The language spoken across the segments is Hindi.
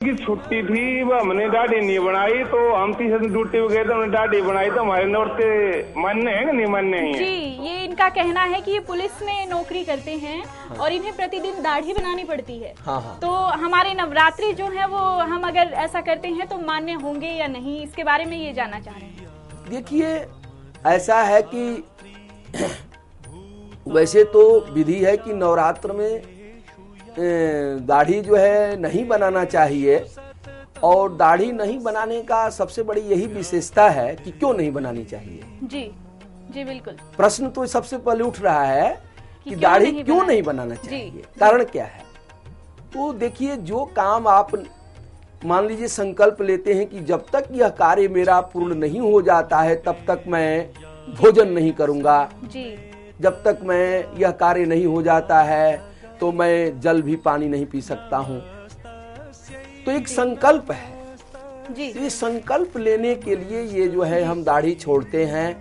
की छुट्टी थी वो हमने दाढ़ी नहीं बनाई, तो हम तीसरे दिन ड्यूटी पे गए तो हमने दाढ़ी बनाई, तो हमारे नौरते मान्य है कि नहीं मान्य है? जी, ये इनका कहना है कि ये पुलिस में नौकरी करते हैं और इन्हें प्रतिदिन दाढ़ी बनानी पड़ती है। हाँ। तो हमारे नवरात्रि जो है वो हम अगर ऐसा करते हैं तो मान्य होंगे या नहीं, इसके बारे में ये जानना चाह रहे हैं। देखिए, ऐसा है कि वैसे तो विधि है कि नवरात्र में दाढ़ी जो है नहीं बनाना चाहिए, और दाढ़ी नहीं बनाने का सबसे बड़ी यही विशेषता है कि क्यों नहीं बनानी चाहिए। जी जी बिल्कुल। प्रश्न तो सबसे पहले उठ रहा है कि दाढ़ी क्यों नहीं बनाना चाहिए, कारण क्या है। तो देखिए, जो काम आप मान लीजिए संकल्प लेते हैं कि जब तक यह कार्य मेरा पूर्ण नहीं हो जाता है तब तक मैं भोजन नहीं करूंगा, जी, जब तक मैं यह कार्य नहीं हो जाता है तो मैं जल भी पानी नहीं पी सकता हूँ। तो एक संकल्प है जी। तो ये संकल्प लेने के लिए ये जो है हम दाढ़ी छोड़ते हैं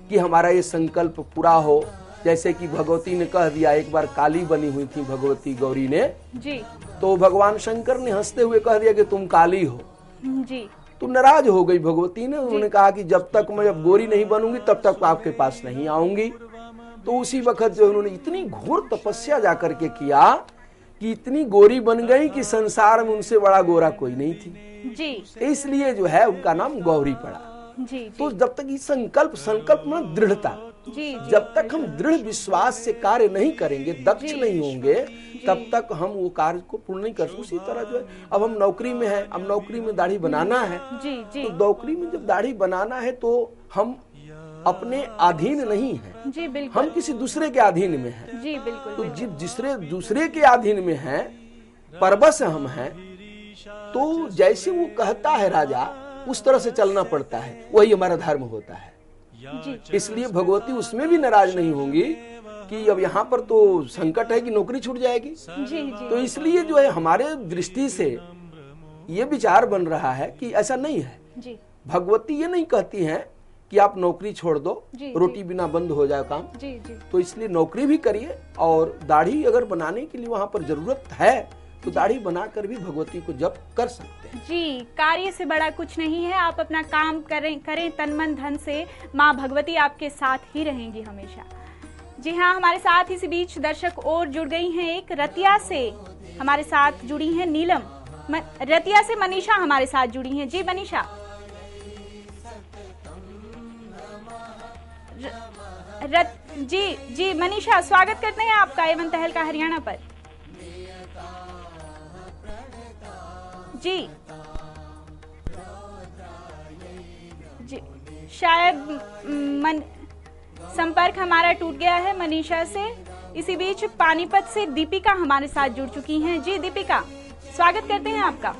कि हमारा ये संकल्प पूरा हो। जैसे कि भगवती ने कह दिया, एक बार काली बनी हुई थी भगवती गौरी ने जी, तो भगवान शंकर ने हंसते हुए कह दिया कि तुम काली हो। जी, तो नाराज हो गई भगवती ने। उन्होंने कहा कि जब तक मैं अब गोरी नहीं बनूंगी तब तक आपके पास नहीं आऊंगी। तो उसी वक्त जो उन्होंने इतनी घोर तपस्या जाकर के किया कि इतनी गोरी बन गई कि संसार में उनसे बड़ा गोरा कोई नहीं थी जी। इसलिए जो है उनका नाम गौरी पड़ा। जी, जी, तो जब तक ये संकल्प में दृढ़ता, जी, जब तक हम दृढ़ विश्वास से कार्य नहीं करेंगे, दक्ष नहीं होंगे, तब तक हम वो कार्य को पूर्ण नहीं कर सकते। उसी तरह जो है, अब हम नौकरी में है, अब नौकरी में दाढ़ी बनाना है, जी, जी, तो नौकरी में जब दाढ़ी बनाना है तो हम अपने अधीन नहीं है, जी बिल्कुल, हम किसी दूसरे के अधीन में हैं। जी बिल्कुल, तो जिस दूसरे के अधीन में हैं, परबस हम हैं, तो जैसे वो कहता है राजा उस तरह से चलना पड़ता है, वही हमारा धर्म होता है। जी, इसलिए भगवती उसमें भी नाराज नहीं होंगी कि अब यहाँ पर तो संकट है कि नौकरी छूट जाएगी। जी, जी, तो इसलिए जो है हमारे दृष्टि से ये विचार बन रहा है कि ऐसा नहीं है। जी, भगवती ये नहीं कहती हैं कि आप नौकरी छोड़ दो, जी, रोटी बिना बंद हो जाए काम। जी, जी, तो इसलिए नौकरी भी करिए, और दाढ़ी अगर बनाने के लिए वहां पर जरूरत है तो दाढ़ी बनाकर भी भगवती को जप कर सकते हैं। जी। कार्य से बड़ा कुछ नहीं है, आप अपना काम करें तन मन धन से, माँ भगवती आपके साथ ही रहेंगी हमेशा। जी हाँ, हमारे साथ इसी बीच दर्शक और जुड़ गई हैं। एक रतिया से हमारे साथ जुड़ी हैं नीलम, रतिया से मनीषा हमारे साथ जुड़ी हैं। जी मनीषा, जी मनीषा, स्वागत करते हैं आपका एवं तहलका हरियाणा पर। जी जी, शायद संपर्क हमारा टूट गया है मनीषा से। इसी बीच पानीपत से दीपिका हमारे साथ जुड़ चुकी हैं। जी दीपिका, स्वागत करते हैं आपका।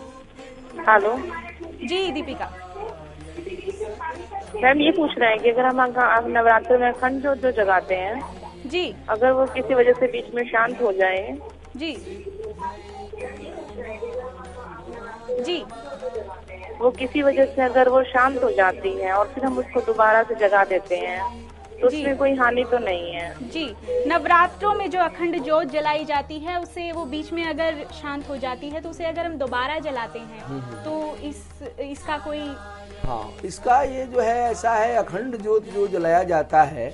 हेलो जी दीपिका, मैम ये पूछ रहे हैं कि अगर हम नवरात्र में अखंड जो जगाते हैं जी, अगर वो किसी वजह से बीच में शांत हो जाए, जी जी, वो किसी वजह से अगर वो शांत हो जाती है और फिर हम उसको दोबारा से जगा देते हैं तो उसमें कोई हानि तो नहीं है? जी, नवरात्रों में जो अखंड ज्योत जलाई जाती है उसे वो बीच में अगर शांत हो जाती है तो उसे अगर हम दोबारा जलाते हैं तो इसका कोई, हाँ, इसका ये जो है ऐसा है, अखंड ज्योत जो जलाया जाता है,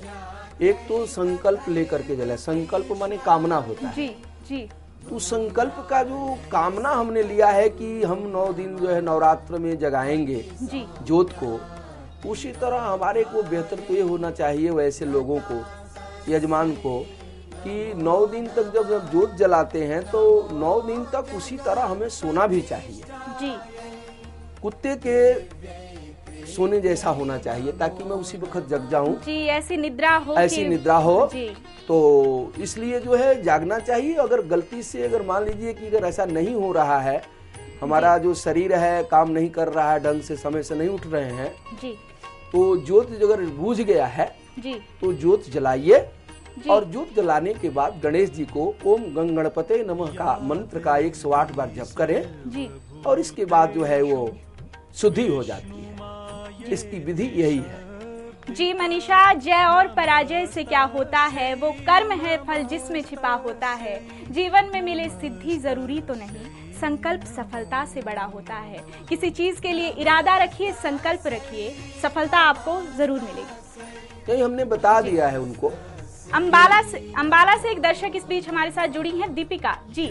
एक तो संकल्प लेकर के जलाया। संकल्प माने कामना होता है। जी जी, तो संकल्प का जो कामना हमने लिया है कि हम 9 दिन जो है नवरात्र में जगाएंगे जी, ज्योत को, उसी तरह हमारे को बेहतर तो ये होना चाहिए वैसे लोगों को, यजमान को, कि 9 दिन तक जब ज्योत जलाते हैं तो 9 दिन तक उसी तरह हमें सोना भी चाहिए। जी, कुत्ते के सोने जैसा होना चाहिए, ताकि मैं उसी वक्त जग जाऊं। जी, ऐसी निद्रा हो, निद्रा हो। जी, तो इसलिए जो है जागना चाहिए। अगर गलती से अगर मान लीजिए कि अगर ऐसा नहीं हो रहा है, हमारा जो शरीर है काम नहीं कर रहा है ढंग से, समय से नहीं उठ रहे हैं, जी, तो ज्योत अगर बुझ गया है जी, तो ज्योत जलाइए। और ज्योत जलाने के बाद गणेश जी को ओम गंग गणपते नमः का मंत्र का 108 बार जप करें जी, और इसके बाद जो है वो शुद्धि हो जाती है। इसकी विधि यही है। जी मनीषा, जय और पराजय से क्या होता है, वो कर्म है फल जिसमें छिपा होता है। जीवन में मिले सिद्धि जरूरी तो नहीं, संकल्प सफलता से बड़ा होता है। किसी चीज के लिए इरादा रखिए, संकल्प रखिए, सफलता आपको जरूर मिलेगी। नहीं, हमने बता दिया है उनको। अंबाला से एक दर्शक इस बीच हमारे साथ जुड़ी हैं, दीपिका जी।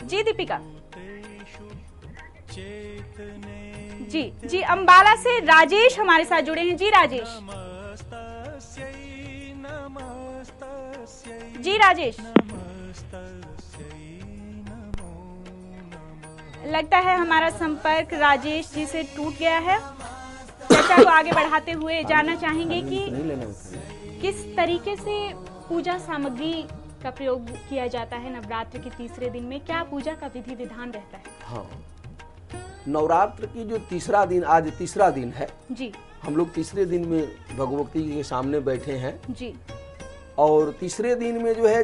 जी दीपिका जी, अंबाला से राजेश हमारे साथ जुड़े हैं। जी राजेश, जी राजेश, लगता है हमारा संपर्क राजेश जी से टूट गया है। चर्चा को आगे बढ़ाते हुए जानना चाहेंगे कि किस तरीके से पूजा सामग्री का प्रयोग किया जाता है नवरात्र के तीसरे दिन में, क्या पूजा का विधि विधान रहता है? हाँ, नवरात्र की जो तीसरा दिन, आज तीसरा दिन है जी, हम लोग तीसरे दिन में भगवती के सामने बैठे हैं जी। और तीसरे दिन में जो है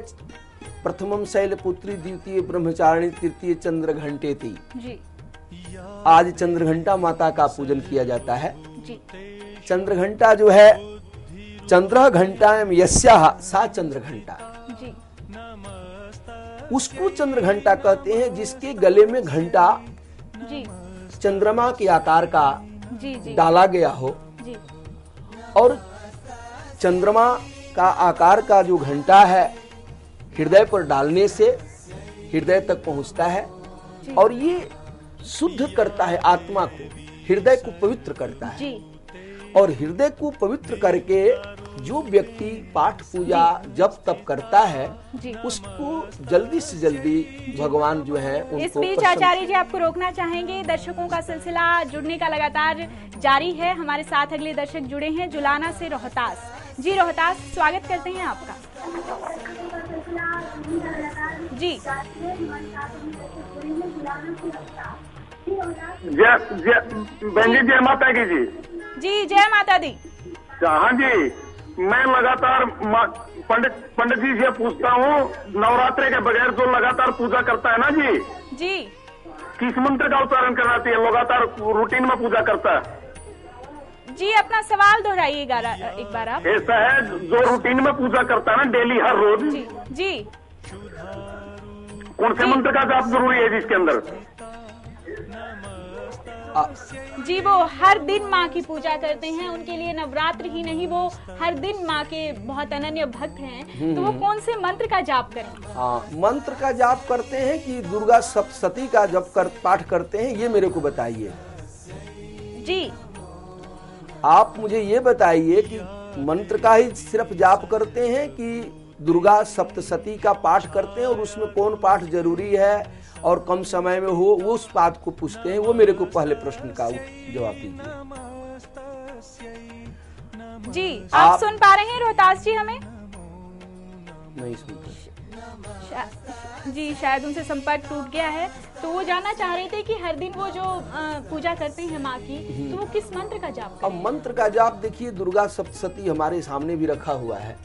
प्रथमम शैलपुत्री, द्वितीय ब्रह्मचारिणी, तृतीय चंद्रघंटेति जी। आज चंद्रघंटा माता का पूजन किया जाता है जी। चंद्रघंटा जो है, चंद्र घंटाएं यस्याः सा चंद्रघंटा जी, उसको चंद्रघंटा कहते हैं जिसके गले में घंटा जी चंद्रमा के आकार का जी डाला गया हो जी। और चंद्रमा का आकार का जो घंटा है हृदय पर डालने से हृदय तक पहुंचता है और ये शुद्ध करता है आत्मा को, हृदय को पवित्र करता है जी। और हृदय को पवित्र करके जो व्यक्ति पाठ पूजा जप तप करता है उसको जल्दी से जल्दी भगवान जो है उनको। इस बीच आचार्य जी आपको रोकना चाहेंगे, दर्शकों का सिलसिला जुड़ने का लगातार जारी है। हमारे साथ अगले दर्शक जुड़े हैं जुलाना से रोहतास जी। रोहतास, स्वागत करते हैं आपका जी। जय माता की जी। जी जय माता दी। हाँ जी, मैं लगातार पंडित जी से पूछता हूँ, नवरात्रि के बगैर जो लगातार पूजा करता है ना जी, किस मंत्र का उच्चारण करना चाहिए? लगातार रूटीन में पूजा करता है जी। अपना सवाल दोहराइएगा एक बार आप। ऐसा है, जो रूटीन में पूजा करता है ना डेली हर रोज जी, कौन से मंत्र का जाप जरूरी है जिसके अंदर? जी, वो हर दिन माँ की पूजा करते हैं, उनके लिए नवरात्र ही नहीं, वो हर दिन माँ के बहुत अनन्य भक्त हैं, तो वो कौन से मंत्र का जाप करें? हाँ, मंत्र का जाप करते हैं कि दुर्गा सप्तशती का जप पाठ करते हैं, ये मेरे को बताइए जी। आप मुझे ये बताइए कि मंत्र का ही सिर्फ जाप करते हैं कि दुर्गा सप्तशती का पाठ करते हैं, और उसमें कौन पाठ जरूरी है और कम समय में हो, वो उस बात को पूछते हैं। वो मेरे को पहले प्रश्न का जवाब दीजिए जी। आप सुन पा रहे हैं रोहतास जी हमें? नहीं सुनते जी, शायद उनसे संपर्क टूट गया है। तो वो जानना चाह रहे थे कि हर दिन वो जो पूजा करते हैं माँ की, तो वो किस मंत्र का जाप करते हैं? अब मंत्र का जाप देखिए, दुर्गा सप्तशती हमारे सामने भी रखा हुआ है।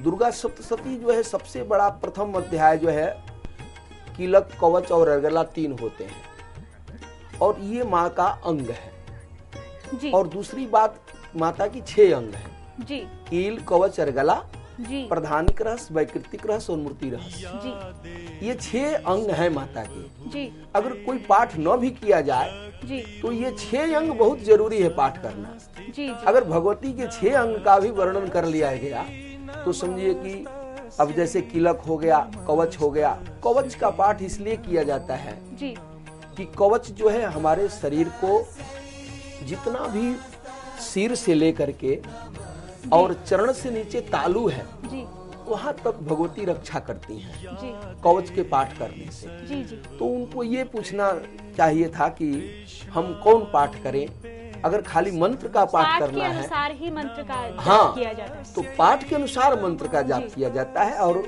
दुर्गा सप्तशती जो है सबसे बड़ा प्रथम अध्याय जो है, कीलक, कवच और अर्गला 3 होते हैं और ये माँ का अंग है जी। और दूसरी बात, माता की 6 अंग है जी। कील, कवच, अर्गला जी, प्रधानिक रहस्य, वैकृतिक रहस्य और मूर्ति रहस्य जी। ये 6 अंग है माता के जी। अगर कोई पाठ न भी किया जाए जी तो ये 6 अंग बहुत जरूरी है पाठ करना जी। अगर भगवती के 6 अंग का भी वर्णन कर लिया गया तो समझिए कि अब जैसे कीलक हो गया, कवच हो गया। कवच का पाठ इसलिए किया जाता है जी कि कवच जो है हमारे शरीर को जितना भी सिर से लेकर के और चरण से नीचे तालू है जी, वहां तक भगवती रक्षा करती हैं जी कवच के पाठ करने से जी जी। तो उनको ये पूछना चाहिए था कि हम कौन पाठ करें। अगर खाली मंत्र का पाठ करना है, अनुसार ही मंत्र का हाँ, किया जाता है। तो पाठ के अनुसार मंत्र का जाप किया जाता है। और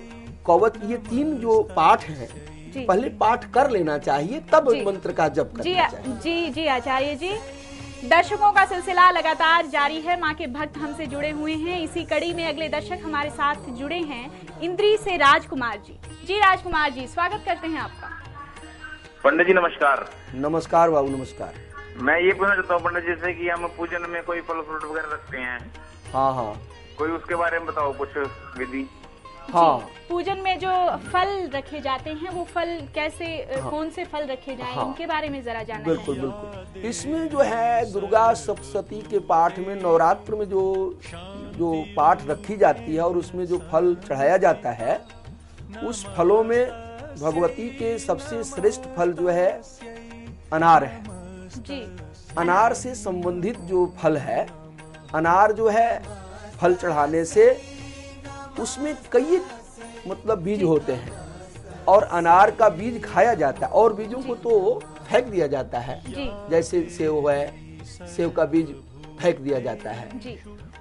कवच, ये 3 जो पाठ हैं पहले पाठ कर लेना चाहिए, तब मंत्र का जप करना चाहिए। जी जी आचार्य जी, दर्शकों का सिलसिला लगातार जारी है। माँ के भक्त हमसे जुड़े हुए हैं। इसी कड़ी में अगले दर्शक हमारे साथ जुड़े हैं, इंद्री से राजकुमार जी। जी राजकुमार जी, स्वागत करते हैं आपका। पंडित जी नमस्कार। नमस्कार बाबू, नमस्कार। मैं ये पूछना चाहता हूँ पंडित जी से कि हम पूजन में कोई फल फ्रूट वगैरह रखते हैं, हाँ हाँ, कोई उसके बारे में बताओ कुछ विधि। हाँ, पूजन में जो फल रखे जाते हैं वो फल कैसे, हाँ, कौन से फल रखे जाएं, हाँ, इनके बारे में जरा जानना चाहिए। बिल्कुल बिल्कुल। इसमें जो है दुर्गा सप्तशती के पाठ में नवरात्र में जो पाठ रखी जाती है और उसमें जो फल चढ़ाया जाता है, उस फलों में भगवती के सबसे श्रेष्ठ फल जो है अनार है जी। अनार से संबंधित जो फल है, अनार जो है फल चढ़ाने से उसमें कई मतलब बीज होते हैं और अनार का बीज खाया जाता है और बीजों को तो फेंक दिया जाता है जी। जैसे सेव है, सेव का बीज फेंक दिया जाता है जी।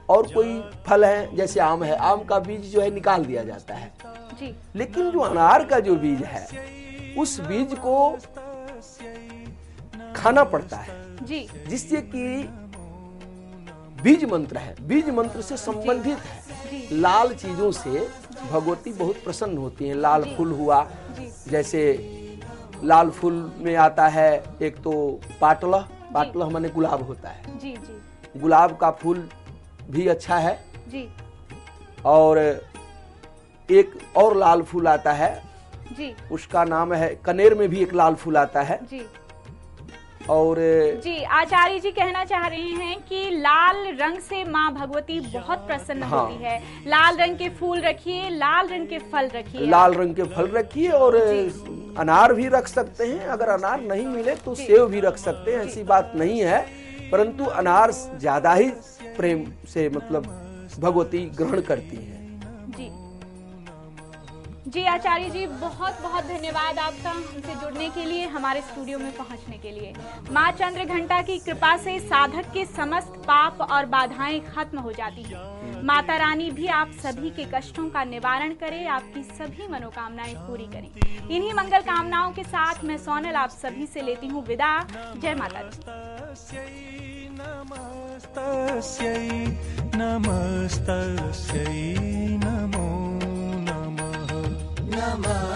और कोई फल है जैसे आम है, आम का बीज जो है निकाल दिया जाता है जी। लेकिन जो अनार का जो बीज है उस बीज को खाना पड़ता है जी, जिससे कि बीज मंत्र है, बीज मंत्र से संबंधित है। लाल चीजों से भगवती बहुत प्रसन्न होती हैं। लाल फूल हुआ, जैसे लाल फूल में आता है एक तो पाटलह, पाटलह माने गुलाब होता है जी जी। गुलाब का फूल भी अच्छा है जी। और एक और लाल फूल आता है जी, उसका नाम है कनेर में भी एक लाल फूल आता है जी। और जी आचार्य जी कहना चाह रहे हैं कि लाल रंग से माँ भगवती बहुत प्रसन्न होती है। लाल रंग के फूल रखिए, लाल रंग के फल रखिए, लाल रंग के फल रखिए और अनार भी रख सकते हैं। अगर अनार नहीं मिले तो सेव भी रख सकते हैं, ऐसी बात नहीं है, परंतु अनार ज्यादा ही प्रेम से मतलब भगवती ग्रहण करती है। जी जी आचार्य जी, बहुत बहुत धन्यवाद आपका हमसे जुड़ने के लिए, हमारे स्टूडियो में पहुंचने के लिए। माँ चंद्र घंटा की कृपा से साधक के समस्त पाप और बाधाएं खत्म हो जाती हैं। माता रानी भी आप सभी के कष्टों का निवारण करे, आपकी सभी मनोकामनाएं पूरी करें। इन्हीं मंगल कामनाओं के साथ मैं सोनल आप सभी से लेती हूँ विदा। जय माता दी। नमो नमः।